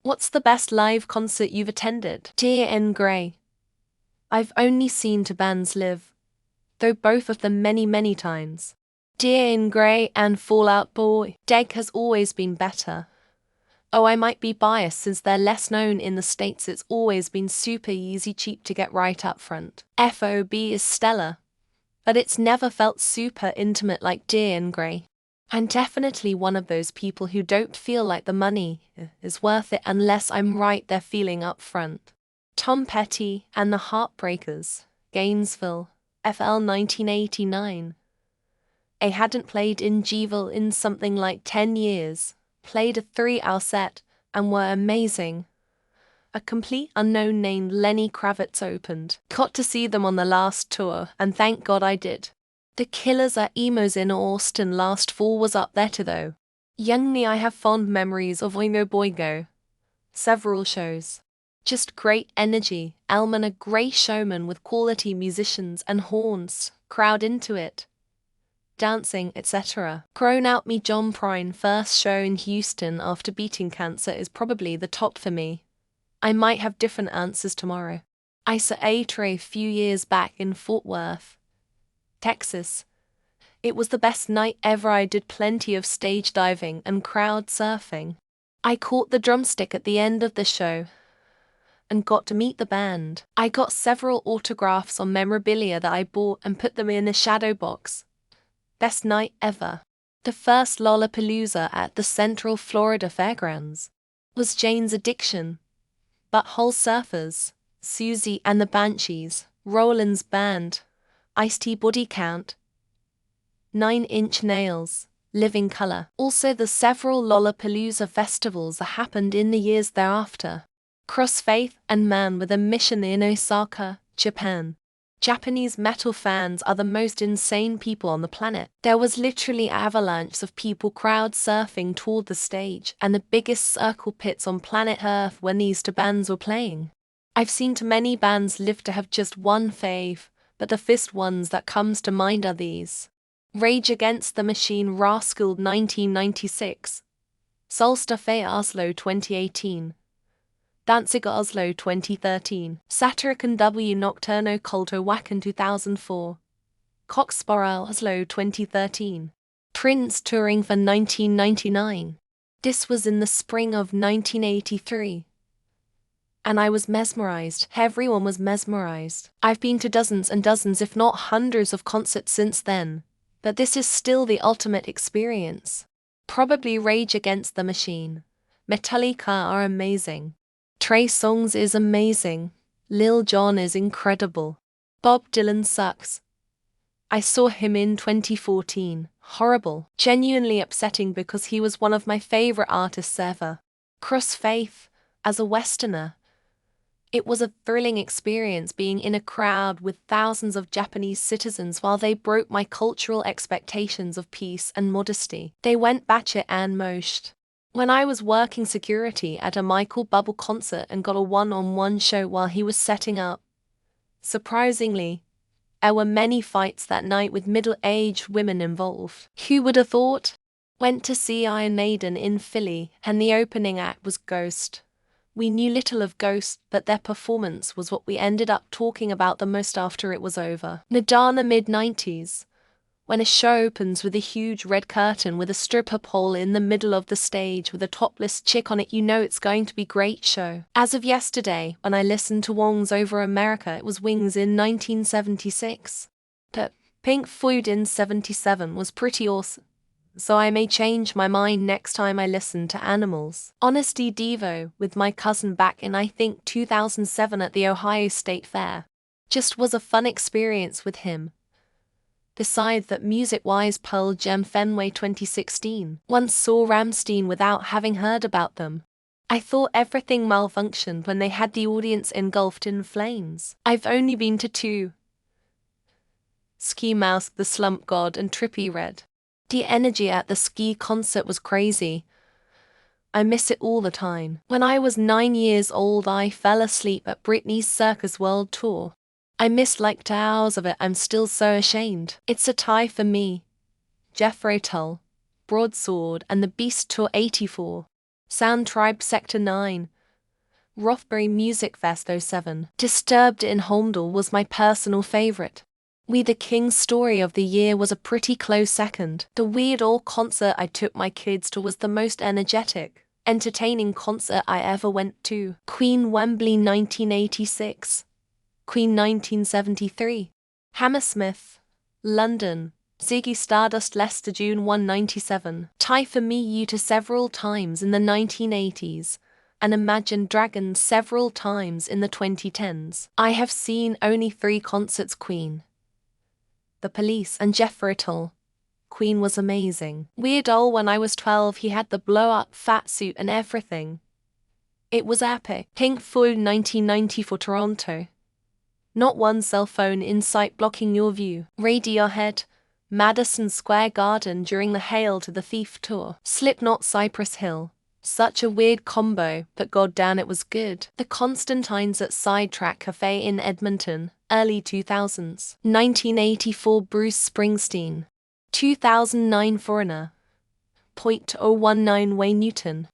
What's the best live concert you've attended? Dear N. Gray. I've only seen two bands live, though both of them many times. Dear N. Gray and Fall Out Boy. Deg has always been better. Oh, I might be biased since they're less known in the States. It's always been super easy cheap to get right up front. FOB is stellar, but it's never felt super intimate like Dear N. Gray. I'm definitely one of those people who don't feel like the money is worth it unless I'm right there feeling up front. Tom Petty and the Heartbreakers, Gainesville, FL 1989. I hadn't played in Gville in something like 10 years, played a 3-hour set, and were amazing. A complete unknown named Lenny Kravitz opened. Got to see them on the last tour, and thank God I did. The Killers at Emos in Austin last fall was up there too though. Youngly I have fond memories of Oingo Boingo. Several shows. Just great energy. Elman a great showman with quality musicians and horns, crowd into it. Dancing, etc. Grown Out Me John Prine first show in Houston after beating cancer is probably the top for me. I might have different answers tomorrow. I saw A-Tray a few years back in Fort Worth, Texas. It was the best night ever. I did plenty of stage diving and crowd surfing. I caught the drumstick at the end of the show and got to meet the band. I got several autographs on memorabilia that I bought and put them in a shadow box. Best night ever. The first Lollapalooza at the Central Florida Fairgrounds was Jane's Addiction, Butthole Surfers, Susie and the Banshees, Roland's Band, Ice-T Body Count, 9 Inch Nails, Living Colour. Also the several Lollapalooza festivals that happened in the years thereafter. Crossfaith and Man with a Mission in Osaka, Japan. Japanese metal fans are the most insane people on the planet. There was literally avalanches of people crowd surfing toward the stage and the biggest circle pits on planet Earth when these two bands were playing. I've seen too many bands live to have just one fave, but the first ones that comes to mind are these. Rage Against the Machine Rascal 1996, Solstafé Oslo 2018, Danzig Oslo 2013, Satirican W Nocturno Culto Wacken 2004, Cocksporel Oslo 2013, Prince touring for 1999. This was in the spring of 1983. And I was mesmerized. Everyone was mesmerized. I've been to dozens and dozens if not hundreds of concerts since then, but this is still the ultimate experience. Probably Rage Against the Machine. Metallica are amazing. Trey Songz is amazing. Lil Jon is incredible. Bob Dylan sucks. I saw him in 2014. Horrible. Genuinely upsetting because he was one of my favorite artists ever. Crossfaith, as a Westerner. It was a thrilling experience being in a crowd with thousands of Japanese citizens while they broke my cultural expectations of peace and modesty. They went batshit and moshed. When I was working security at a Michael Bublé concert and got a one-on-one show while he was setting up. Surprisingly, there were many fights that night with middle-aged women involved. Who would have thought? Went to see Iron Maiden in Philly and the opening act was Ghost. We knew little of Ghost, but their performance was what we ended up talking about the most after it was over. Nirvana mid-90s. When a show opens with a huge red curtain with a stripper pole in the middle of the stage with a topless chick on it, you know it's going to be a great show. As of yesterday, when I listened to Wings Over America, it was Wings in 1976. But Pink Floyd in 77 was pretty awesome. So I may change my mind next time I listen to Animals. Honesty Devo with my cousin back in I think 2007 at the Ohio State Fair. Just was a fun experience with him. Besides that, music-wise, Pearl Jam Fenway 2016. Once saw Rammstein without having heard about them. I thought everything malfunctioned when they had the audience engulfed in flames. I've only been to 2. Ski Mouse, The Slump God and Trippie Redd. The energy at the Ski concert was crazy. I miss it all the time. When I was 9 years old I fell asleep at Britney's Circus World Tour. I missed like 2 hours of it. I'm still so ashamed. It's a tie for me. Jethro Tull, Broadsword and the Beast Tour 84. Sound Tribe Sector 9. Rothbury Music Fest '07. Disturbed in Holmdel was my personal favorite. We the King's Story of the Year was a pretty close second. The Weird Al concert I took my kids to was the most energetic, entertaining concert I ever went to. Queen Wembley 1986. Queen 1973. Hammersmith, London. Ziggy Stardust Leicester June 197. Tie for Me You to several times in the 1980s. And Imagine Dragons several times in the 2010s. I have seen only 3 concerts. Queen, The Police and Jethro Tull. Queen was amazing. Weird Al when I was 12 he had the blow-up fat suit and everything. It was epic. Pink Floyd 1994 Toronto. Not one cell phone in sight blocking your view. Radiohead, Madison Square Garden during the Hail to the Thief tour. Slipknot Cypress Hill. Such a weird combo, but goddamn it was good. The Constantines at Sidetrack Cafe in Edmonton, early 2000s. 1984 Bruce Springsteen. 2009 Foreigner. .019 Wayne Newton.